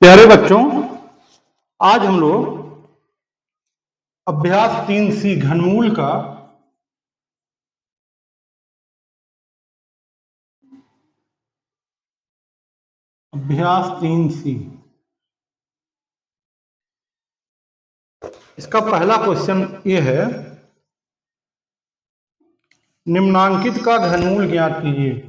प्यारे बच्चों, आज हम लोग अभ्यास 3C घनमूल का अभ्यास 3C इसका पहला क्वेश्चन ये है, निम्नांकित का घनमूल ज्ञात कीजिए।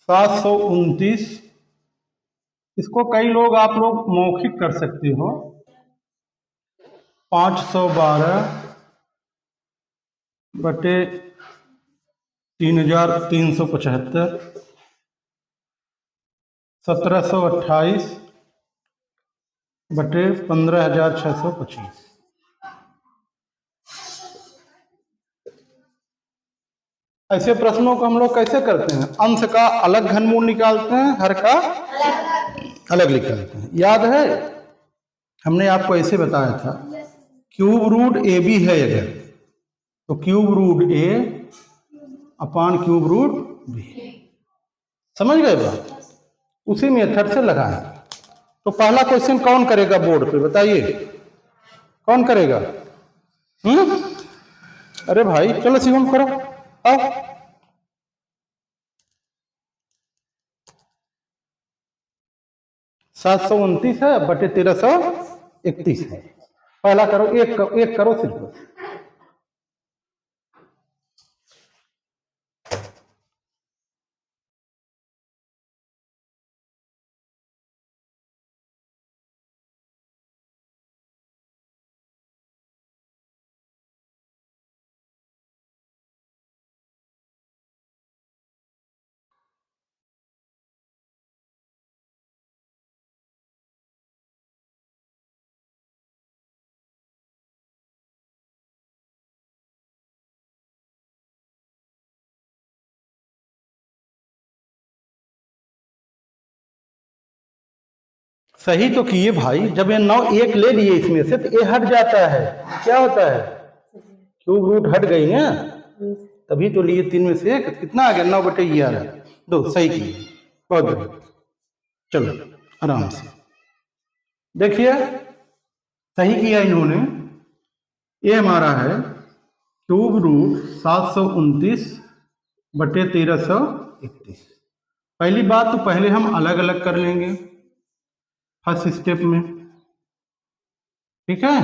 सात सौ 29। इसको कई लोग आप लोग मौखिक कर सकते हो। 512 बटे 3375, 1728 बटे 15625। ऐसे प्रश्नों को हम लोग कैसे करते हैं? अंश का अलग घनमूल निकालते हैं, हर का अलग निकालते हैं। याद है, हमने आपको ऐसे बताया था, क्यूब रूट ए बी है अगर, तो क्यूब रूट ए अपान क्यूब रूट बी। समझ गए बात? उसी मेथड से लगाए। तो पहला क्वेश्चन कौन करेगा बोर्ड पे, बताइए कौन करेगा? अरे भाई चलो शिवम करो, आओ। 729 है बटे 1331 है। पहला करो, एक करो सिर्फ। सही तो किए भाई, जब ये 9 एक ले लिए इसमें से तो ये हट जाता है, क्या होता है? क्यूब रूट हट गई ना, तभी तो लिए 3 में से 1। कितना आ गया? 9 बटे 11। दो सही किए, बहुत बढ़िया। चलो आराम से देखिए, सही किया इन्होंने। ये हमारा है क्यूब रूट 729 बटे 1331। पहली बात तो पहले हम अलग अलग कर लेंगे फर्स्ट स्टेप में, ठीक है।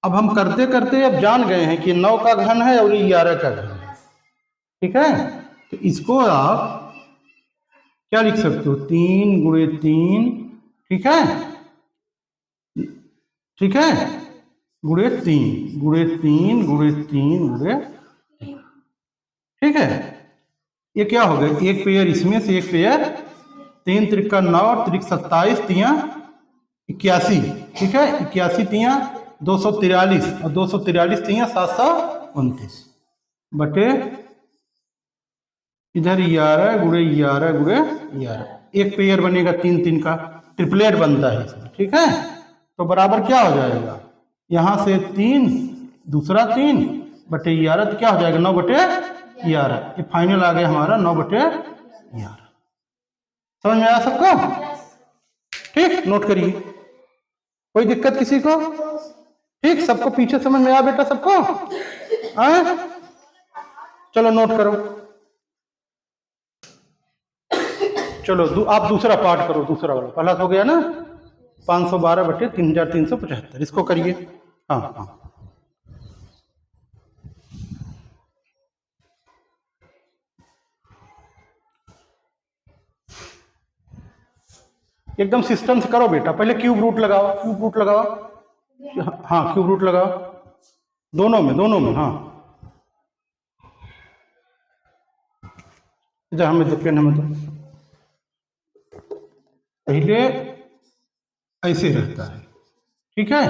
अब हम करते करते अब जान गए हैं कि 9 का घन है और 11 का घन है, ठीक है। तो इसको आप क्या लिख सकते हो? 3 गुणे 3, ठीक है, ठीक है, गुणे 3 गुणे 3 गुणे 3 गुणे, ठीक है। ये क्या हो गया? एक पेयर इसमें से एक पेयर, 3 त्रिका 9 और त्रिक 27, तिया 81, ठीक है। 81 तिया 243 और 243 तिया 729 बटे इधर 11 गुणे 11 गुणे 11। एक पेयर बनेगा 3 3 का, ट्रिपलेट बनता है इसमें, ठीक है। तो बराबर क्या हो जाएगा? यहां से 3, दूसरा 3 बटे 11, तो क्या हो जाएगा? 9 बटे 11। ये फाइनल आ गया हमारा 9 बटे 11। समझ में आया सबको? ठीक, नोट करिए। कोई दिक्कत किसी को? ठीक, सबको पीछे समझ में आया बेटा सबको? आए? चलो नोट करो। चलो आप दूसरा पार्ट करो, दूसरा वाला। पहला हो गया ना 512 बटे 3375, इसको करिए। हाँ हाँ, एकदम सिस्टम से करो बेटा। पहले क्यूब रूट लगाओ, क्यूब रूट लगाओ। हाँ क्यूब रूट लगाओ, दोनों में, दोनों में। हाँ इधर हमें तो पेन, हमें तो पहले ऐसे रहता है, ठीक है।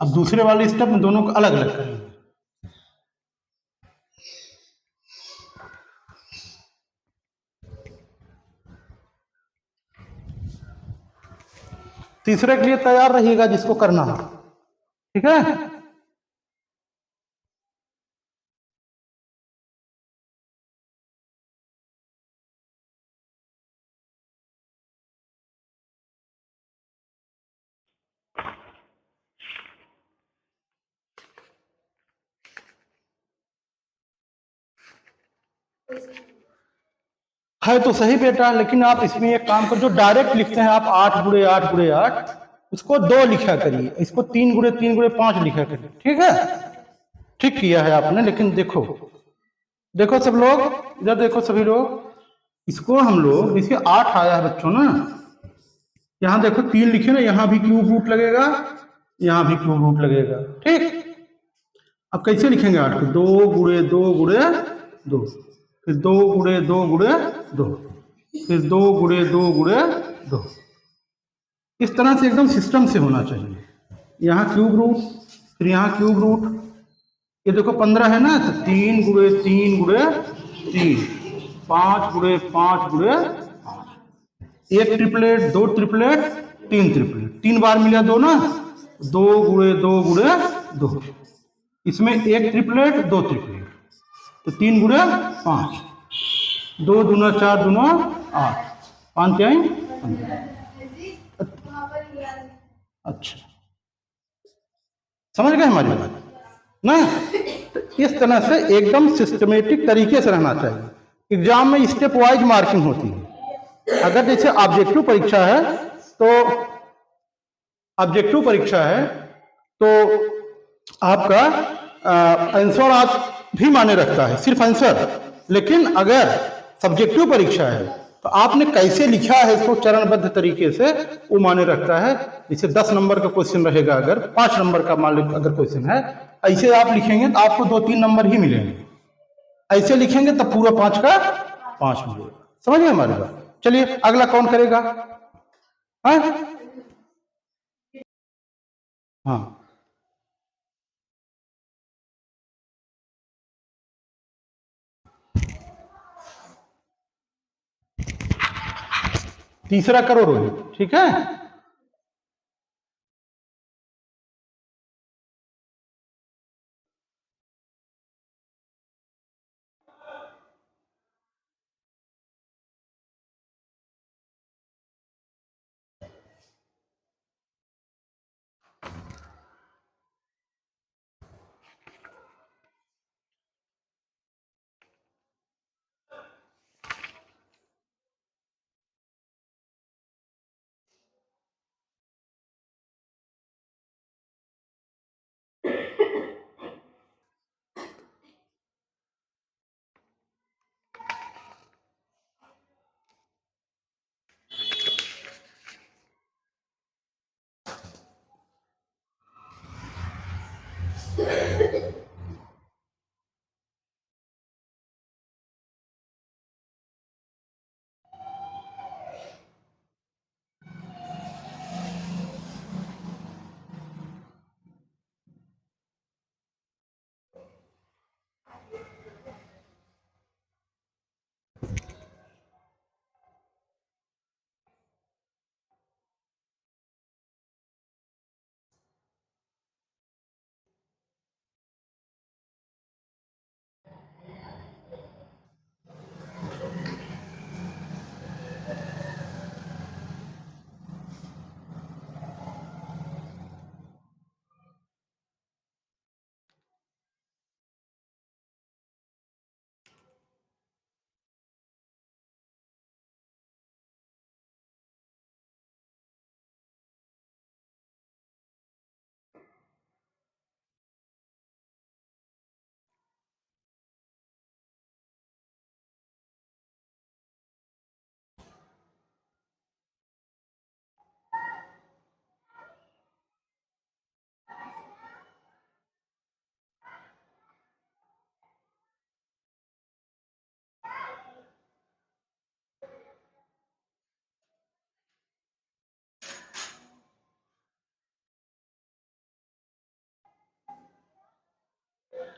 अब दूसरे वाले स्टेप में दोनों को अलग अलग करेंगे। तीसरे के लिए तैयार रहिएगा जिसको करना हो, ठीक है। है तो सही बेटा, लेकिन आप इसमें एक काम करो, जो डायरेक्ट लिखते हैं आप 8 × 8 × 8, इसको 2 लिखा करिए, इसको 3 × 3 × 5 लिखा करिए, ठीक है। ठीक किया है आपने, लेकिन देखो देखो सब लोग इधर देखो, सभी लोग, इसको हम लोग देखिए 8 आया है बच्चों ना, यहाँ देखो 3 लिखे ना, यहाँ भी क्यूब रूट लगेगा, यहाँ भी क्यूब रूट लगेगा, ठीक। अब कैसे लिखेंगे 8 को? 2 × 2 × 2, फिर 2 × 2 × 2, फिर 2 × 2 × 2। इस तरह से एकदम सिस्टम से होना चाहिए। यहाँ क्यूब रूट, फिर यहाँ क्यूब रूट, ये देखो 15 है ना, तो 3 × 3 × 3, 5 × 5 × 1 ट्रिपलेट, 2 ट्रिपलेट, 3 ट्रिपलेट, 3 बार मिला 2 ना, 2 × 2 × 2, इसमें 1 ट्रिपलेट, 2 ट्रिपलेट, तो 3 × 5, 2 दूना 4 दूना 8, 5 जाए 15। अच्छा, समझ गए हमारी बात ना। तो इस तरह से एकदम सिस्टमेटिक तरीके से रहना चाहिए। एग्जाम में स्टेप वाइज मार्किंग होती है। अगर जैसे ऑब्जेक्टिव परीक्षा है तो आपका आंसर आप भी माने रखता है, सिर्फ आंसर। लेकिन अगर सब्जेक्टिव परीक्षा है तो आपने कैसे लिखा है इसको चरणबद्ध तरीके से, वो माने रखता है। जैसे 10 नंबर का क्वेश्चन रहेगा, अगर 5 नंबर का मान लो अगर क्वेश्चन है, ऐसे आप लिखेंगे तो आपको 2-3 नंबर ही मिलेंगे। ऐसे लिखेंगे तब पूरा 5 का 5 मिलेगा। समझ गए हमारी बात? चलिए अगला कौन करेगा? हाँ हाँ, तीसरा करो रोहित, ठीक है।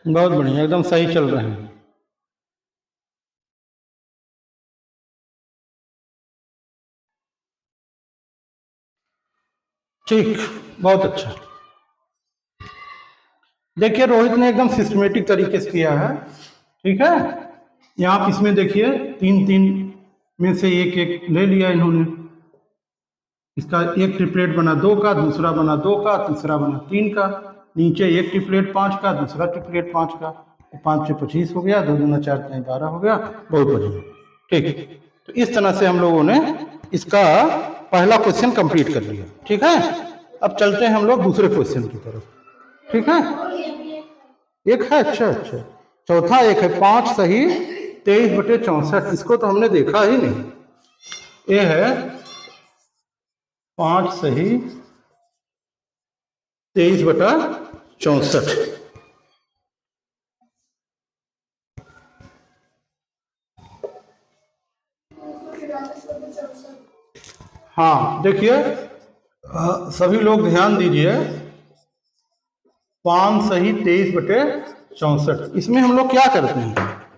बहुत बढ़िया, एकदम सही चल रहे हैं। ठीक, बहुत अच्छा। देखिए रोहित ने एकदम सिस्टमेटिक तरीके से किया है, ठीक है। यहाँ आप इसमें देखिए तीन तीन में से एक एक ले लिया इन्होंने। इसका एक ट्रिपलेट बना 2 का, दूसरा बना 2 का, तीसरा बना 3 का। नीचे एक ट्रिपलेट 5 का, दूसरा ट्रिपलेट 5 का। 5 से 25 हो गया, 2 दूना 4 4 12 हो गया। बहुत बढ़िया, ठीक। तो इस तरह से हम लोगों ने इसका पहला क्वेश्चन कंप्लीट कर लिया, ठीक है। अब चलते हैं हम लोग दूसरे क्वेश्चन की तरफ, ठीक है। एक है, अच्छा अच्छा। चौथा एक है 5 सही 23/64। इसको तो हमने देखा ही नहीं। ये है 5 सही 23/64। हाँ देखिए, सभी लोग ध्यान दीजिए। 5 सही 23/64। इसमें हम लोग क्या करते हैं,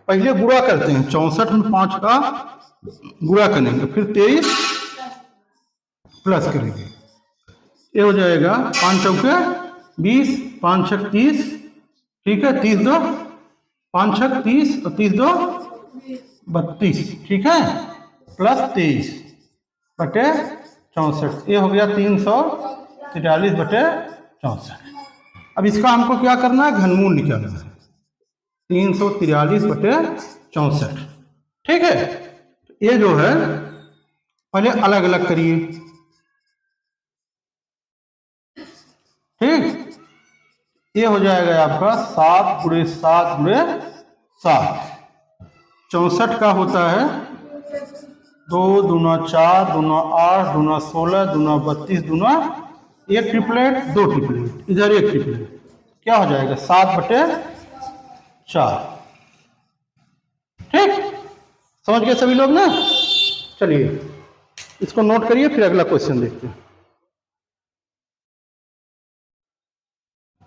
पहले गुणा करते हैं। 64 में 5 का गुणा करेंगे, फिर 23 प्लस करेंगे। ये हो जाएगा 5 चौके 20, 5 छक 30, ठीक है। 30 दो 5 छक 30 और 30 दो 32, ठीक है। प्लस 23/64। ये हो गया 343/64। अब इसका हमको क्या करना है, घनमूल निकालना है। 343/64, ठीक है। ये जो है पहले अलग अलग करिए, ठीक। ये हो जाएगा आपका 7 × 7 × 7। 64 का होता है 2 दूना 4 दूना 8 दूना 16 दूना 32 दूना एक ट्रिपलेट 2 ट्रिपलेट, इधर एक ट्रिपलेट। क्या हो जाएगा 7/4, ठीक। समझ गए सभी लोग ना। चलिए इसको नोट करिए, फिर अगला क्वेश्चन देखते हैं।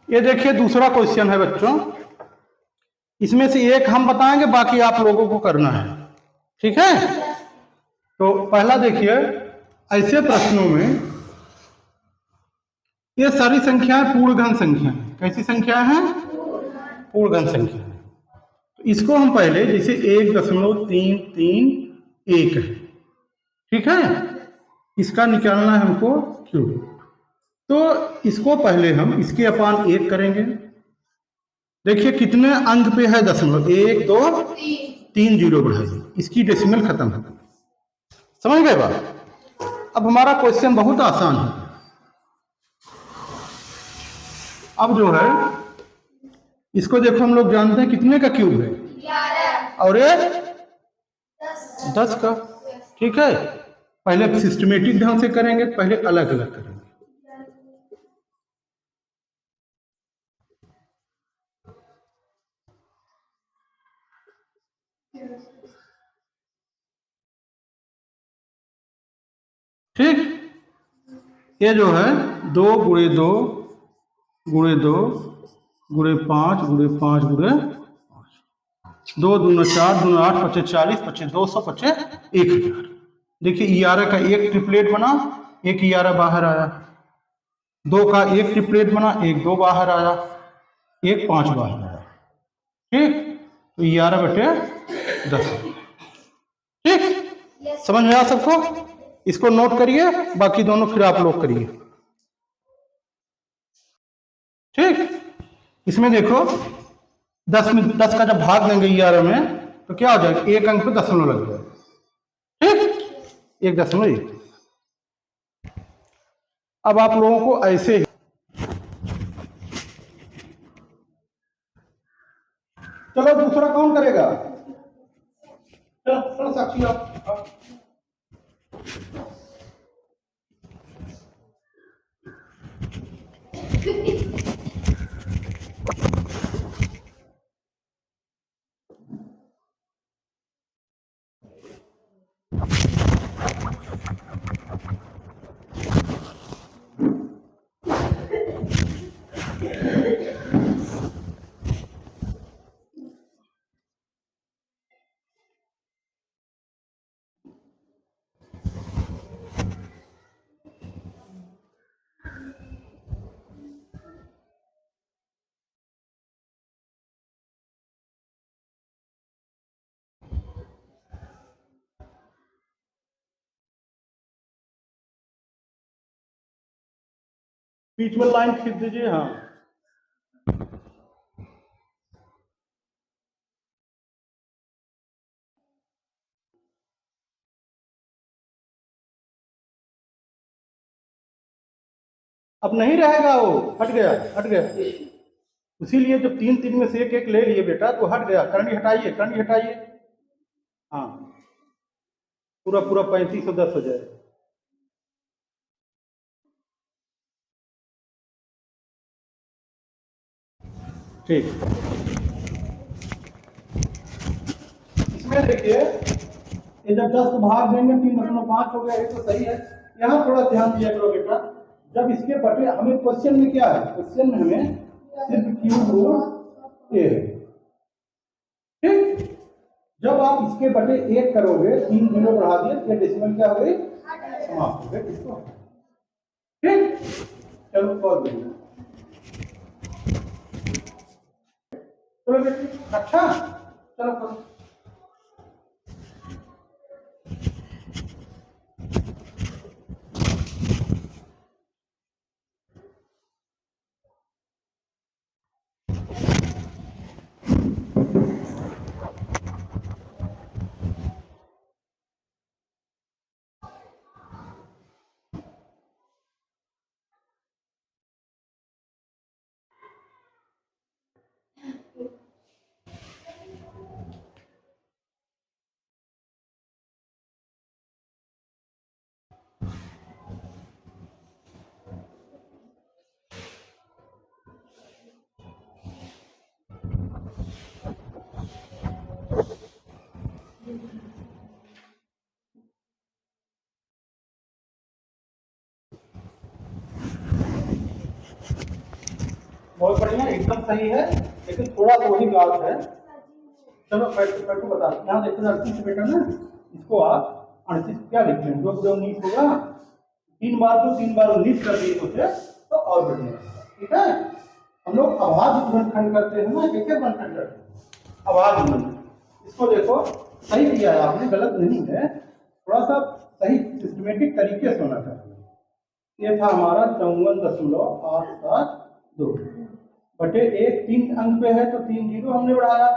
ये देखिए दूसरा क्वेश्चन है बच्चों। इसमें से एक हम बताएंगे, बाकी आप लोगों को करना है, ठीक है। तो पहला देखिए, ऐसे प्रश्नों में ये सारी संख्याएं पूर्ण घन संख्या है। कैसी संख्या है, पूर्ण घन संख्या है। तो इसको हम पहले जैसे 1.331 है, ठीक है। इसका निकालना है हमको क्यूब। तो इसको पहले हम इसके अपान 1 करेंगे। देखिए कितने अंक पे है दशमलव, 1 2 3 जीरो बढ़ाइए, इसकी डेसिमल खत्म है। समझ गए बात। अब हमारा क्वेश्चन बहुत आसान है। अब जो है इसको देखो, हम लोग जानते हैं कितने का क्यूब है, 11 और ये 10 का, ठीक है। पहले सिस्टमेटिक ढंग से करेंगे, पहले अलग अलग करेंगे। ठीक, ये जो है 2 × 2 × 2 × 5 × 5 × 2 दूना 4 दूना 8 पचे 40 पचे 200 पचे 1000। देखिए 11 का एक ट्रिपलेट बना, एक 11 बाहर आया। 2 का एक ट्रिपलेट बना, एक 2 बाहर आया, एक 5 बाहर आया, ठीक। तो 11/10, ठीक। समझ में आया सबको। इसको नोट करिए, बाकी दोनों फिर आप लोग करिए, ठीक। इसमें देखो 10 में 10 का जब भाग देंगे 11 में तो क्या हो जाएगा, एक अंक पे दशमलव लग जाएगा, ठीक। 1.1। अब आप लोगों को ऐसे ही, चलो दूसरा कौन करेगा, चलो साक्षी आप। बीच में लाइन खींच दीजिए। हाँ, अब नहीं रहेगा, वो हट गया, हट गया। इसीलिए जब तीन तीन में से एक एक ले लिए बेटा तो हट गया। करंडी हटाइए, करंडी हटाइए। हाँ, पूरा पूरा 3510 हो जाए। ठीक, इसमें देखिए ये जब 10 को भाग देंगे 3.5 हो गया, ये तो सही है। यहाँ थोड़ा ध्यान दिया करो बेटा, जब इसके बटे हमें क्वेश्चन में क्या है, क्वेश्चन में हमें सिर्फ क्यूब रूट ए है, ठीक। जब आप इसके बटे 1 करोगे, 3 जीरो बढ़ा दिए, ये डेसिमल क्या हो गई, समाप्त हो गए इसको, ठीक। चलो बहुत बढ़िया, चलो बेटे, अच्छा चलो करो। बहुत बढ़िया, एकदम सही है, लेकिन थोड़ा सा वही बात है। चलो बैठो बता, यहाँ देखो 38 बेटा ना, इसको आप 38 क्या लिख लें, 2 गुणे 19 होगा, 3 बार तो 3 बार 19 कर दिए सोचे तो और बढ़िया, ठीक है। हम लोग अभाज्य गुणनखंड करते हैं ना, कैसे गुणनखंड करते हैं, अभाज्य गुणनखंड। इसको देखो सही किया है आपने, गलत नहीं है, थोड़ा सा सही सिस्टमेटिक तरीके से होना चाहिए। ये था हमारा 54.872 बटे 1, 3 अंक पे है तो 3 जीरो हमने बढ़ाया,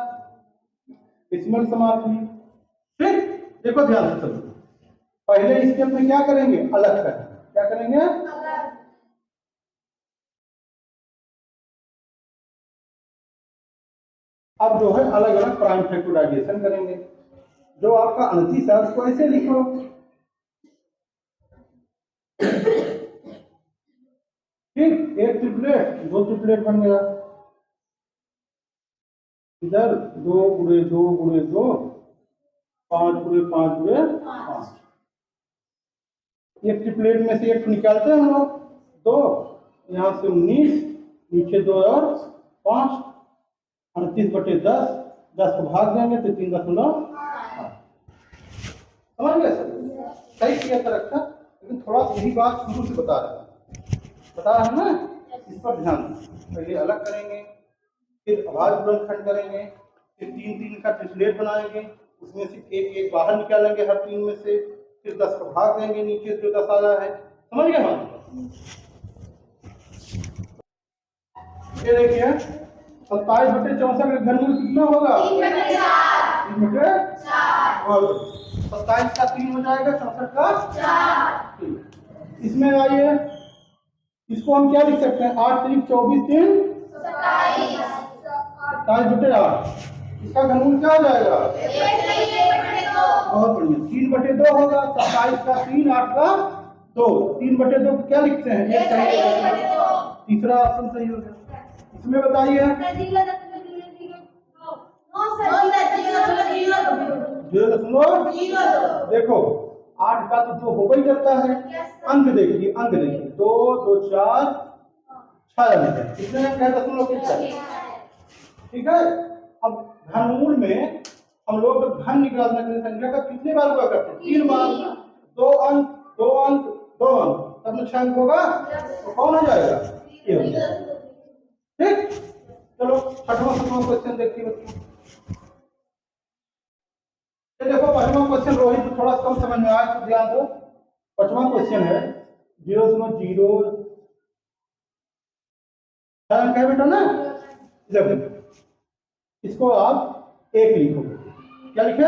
डेसिमल समाप्त हुई। फिर देखो ध्यान से चलो, पहले स्टेप में क्या करेंगे, अलग करेंगे, क्या करेंगे, अब जो है अलग अलग प्राइम फैक्टराइजेशन करेंगे। जो आपका 29 है उसको ऐसे लिखो, ठीक, 1 ट्रिपलेट 2 ट्रिपलेट बन गया, इधर 2 गुणे 2 गुणे 2, 5 गुणे 5 गुणे 5। एक ट्रिपलेट में से एक निकालते हैं हम लोग, 2, यहाँ से 19, नीचे 2 और 5, 38 बटे 10, 10 को भाग देंगे तो 3.8। समझ गए सर, सही किया था रखा, लेकिन थोड़ा यही बात शुरू से बता रहा है ना, इस पर ध्यान। पहले अलग करेंगे, फिर अभाज्य गुणनखंड करेंगे, फिर 3 3 का ट्रिपलेट बनाएंगे, उसमें से एक एक बाहर निकालेंगे हर 3 में से, फिर 10 को भाग देंगे, नीचे से 10 आया है। समझ गए मान, ये देखिए 27 बटे 64 का घनमूल कितना होगा, 3 बटे 4, और 27 का 3 हो जाएगा, 64 का 4। इसमें आइए, इसको हम क्या लिख सकते हैं, 8 3 24 3 27 बटे 8, इसका घनमूल क्या हो जाएगा, बहुत बढ़िया, 3 बटे 2 होगा, 27 का 3, 8 का 2, 3 बटे 2 क्या लिखते हैं, 1 सही होगा, तीसरा ऑप्शन सही हो गया। इसमें बताइए 0.0, देखो 8 का तो 2 हो ही जाता है, अंक देखिए, अंक देखिए 2 2 4 6 कितने अंक है, 0.6, ठीक है। अब घनमूल में हम लोग घन निकालने के लिए संख्या का कितने बार हुआ करते हैं, 3 बार, 2 अंक 2 अंक 2 अंक, तब में 6 अंक होगा, तो कौन हो जाएगा, ये हो जाएगा, ठीक। चलो 6वां 7वां क्वेश्चन देखिए बच्चों, ये देखो 5वां क्वेश्चन, रोहित तो थोड़ा कम समझ में आया तो ध्यान दो। 5वां क्वेश्चन है 0.0 6 अंक है बेटा ना। इधर देखो, इसको आप 1 लिखोगे। क्या लिखे?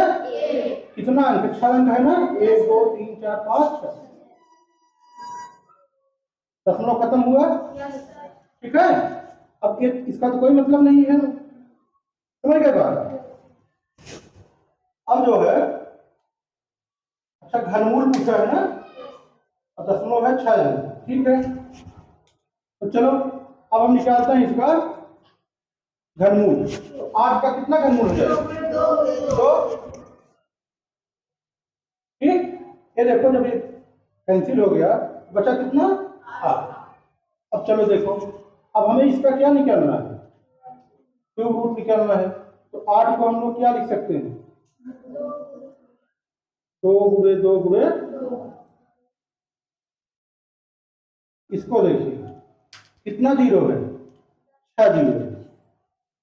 कितना अंक? 6 अंक है ना। 1 2 3 4 5 6। दशमलव खत्म हुआ। ठीक है। अब ये इसका तो कोई मतलब नहीं है, समझ गए बात? अब जो है, अच्छा घनमूल पूछा है ना, और दशमलव है 6 अंक। ठीक है, तो चलो अब हम निकालते हैं इसका घनमूल। तो 8 का कितना घनमूल हो जाएगा? 2। ठीक, ये देखो जब ये कैंसिल हो गया बचा कितना? 8। अब चलो देखो, अब हमें इसका क्या निकालना है? क्यूब रूट निकालना है। तो 8 को हम लोग क्या लिख सकते हैं? 2 गुणे 2 गुणे। इसको देखिए कितना जीरो है? 6 जीरो है।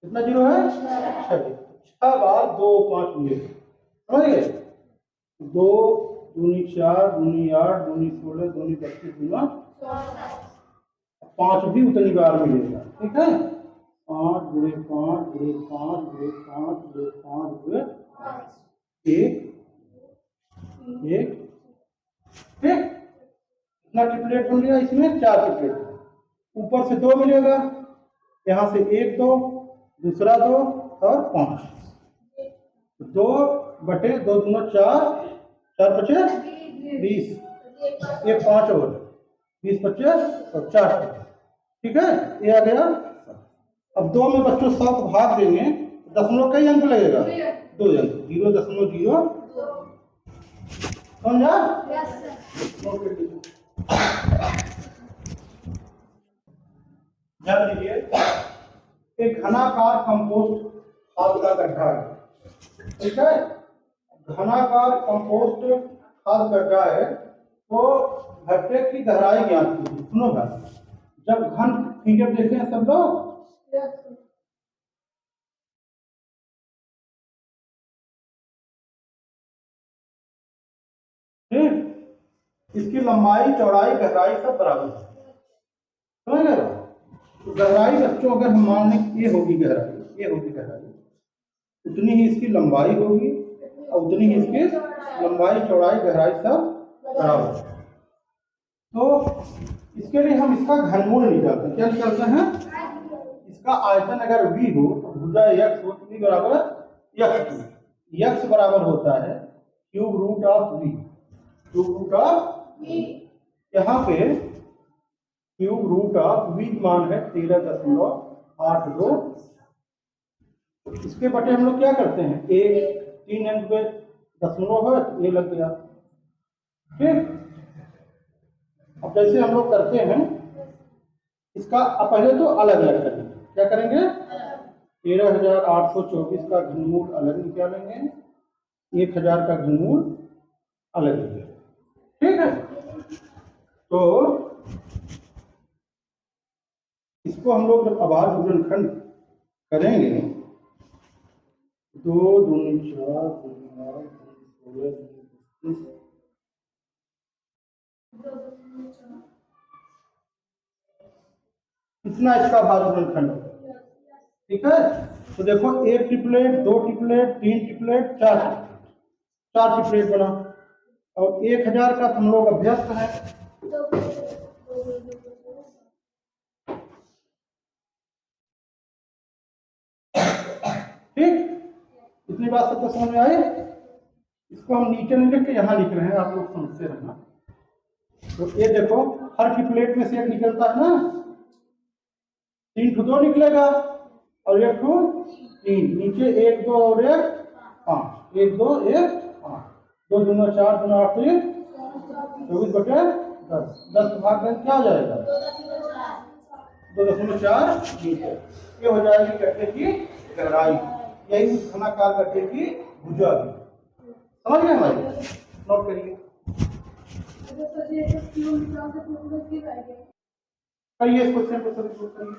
कितना जीरो है? 6 जीरो। 6 बार 2 5 मिले, समझ गए? 2 दूनी 4 दूनी 8 दूनी 16 दूनी 32 दूना 5 भी उतनी बार मिलेगा। ठीक है, 5 गुणे 5 गुणे 5 गुणे 5 गुणे 5 गुणे 1 1। ठीक, कितना ट्रिपलेट बन गया इसमें? 4 ट्रिपलेट। ऊपर से 2 मिलेगा, यहाँ से 1 2 दूसरा 2 और 5। 2 बटे 2 दूना 4 4 पचे 20, 1 5 और 20 पचे और 4। ठीक है, ये आ गया। अब 2 में बच्चों 100 को भाग देंगे, दशमलव कई अंक लगेगा? 2 अंक। 0.0 समझा? ध्यान दीजिए, एक घनाकार कंपोस्ट खाद का गड्ढा है। ठीक है, घनाकार कंपोस्ट खाद गड्ढा है, तो गड्ढे की गहराई ज्ञात कीजिए। सुनो भाई, जब घन फिगर देखे हैं सब लोग, ठीक, इसकी लंबाई चौड़ाई गहराई सब बराबर है, समझ गए? तो गहराई बच्चों अगर हम मान लें ये होगी गहराई, ये होगी गहराई, उतनी ही इसकी लंबाई होगी और उतनी ही इसकी लंबाई चौड़ाई गहराई सब बराबर है। तो इसके लिए हम इसका घनमूल निकालते हैं। क्या निकालते हैं? इसका आयतन अगर v हो तो भुजा x हो तो v बराबर x2। x बराबर होता है cube root of v। Cube root of v, यहाँ पे क्यूब रूट ऑफ v मान है 13.82। इसके बटे हम लोग क्या करते हैं? 1 3 अंक पे दशमलव है, ये लग गया। ठीक, अब जैसे हम लोग करते हैं इसका, अब पहले तो अलग अलग करेंगे। क्या करेंगे? 13,824 का घनमूल अलग निकालेंगे, 1,000 का घनमूल अलग निकालेंगे। ठीक है, तो इसको हम लोग जब आभार गुणनखंड करेंगे, 2 दूनी 4 दूनी 8 दूनी 16 दूनी 32 इतना इसका आभार गुणनखंड होगा। ठीक है, तो देखो 1 ट्रिपलेट 2 ट्रिपलेट 3 ट्रिपलेट 4 ट्रिपलेट बना, और 1,000 का हम लोग अभ्यस्त है। ठीक, इतनी बात सबको समझ में आई? इसको हम नीचे नहीं लिख के यहाँ लिख रहे हैं, आप लोग समझते रहना। तो ये देखो, हर ट्रिपलेट में से एक निकलता है ना, 3 2 निकलेगा और 1 2 3, नीचे 1 2 और 1 5, 1 2 1 5, 2 दूना 4 दूना 8 24 बटे 10, 10 भाग में क्या हो जाएगा? 2.4 मीटर। ये हो जाएगी गड्ढे की गहराई, यही उस घनाकार गड्ढे की भुजा है। समझ गए भाई? नोट करिए। करिए इस क्वेश्चन को सभी करिए।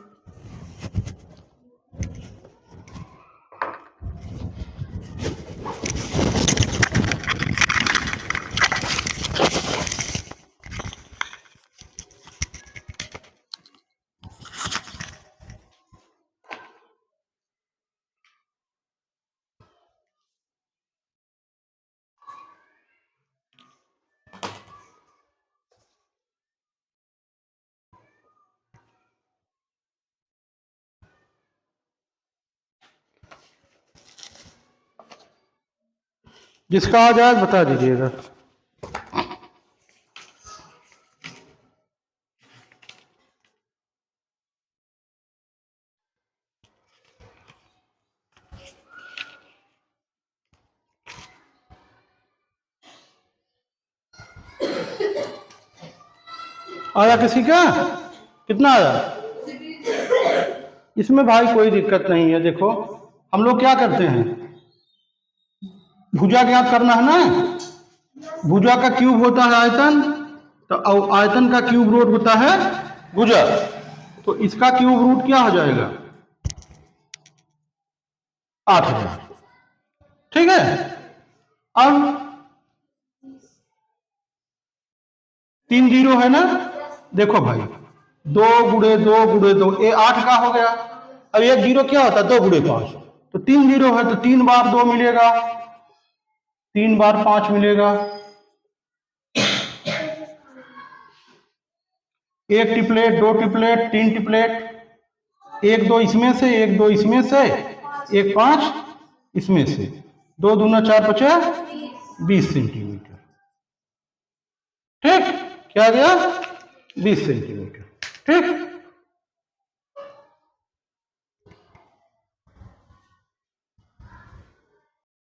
जिसका आ जाए बता दीजिएगा। आया किसी का? कितना आया? इसमें भाई कोई दिक्कत नहीं है। देखो हम लोग क्या करते हैं, भुजा ज्ञात करना है ना, भुजा का क्यूब होता है आयतन, तो आयतन का क्यूब रूट होता है भुजा, तो इसका क्यूब रूट क्या हो जाएगा? 8000। ठीक है। अब 3 जीरो है ना, देखो भाई 2 गुणे 2 गुणे 2, ये 8 का हो गया। अब 1 जीरो क्या होता है? 2 गुणे 5, तो 3 जीरो है तो 3 बार 2 मिलेगा, 3 बार 5 मिलेगा। एक टिपलेट, 2 टिपलेट, 3 टिपलेट, 1 2 इसमें से, 1 2 इसमें से, 1 5 इसमें से, 2 दूना 4 5 20 सेंटीमीटर। ठीक, क्या गया? 20 सेंटीमीटर। ठीक।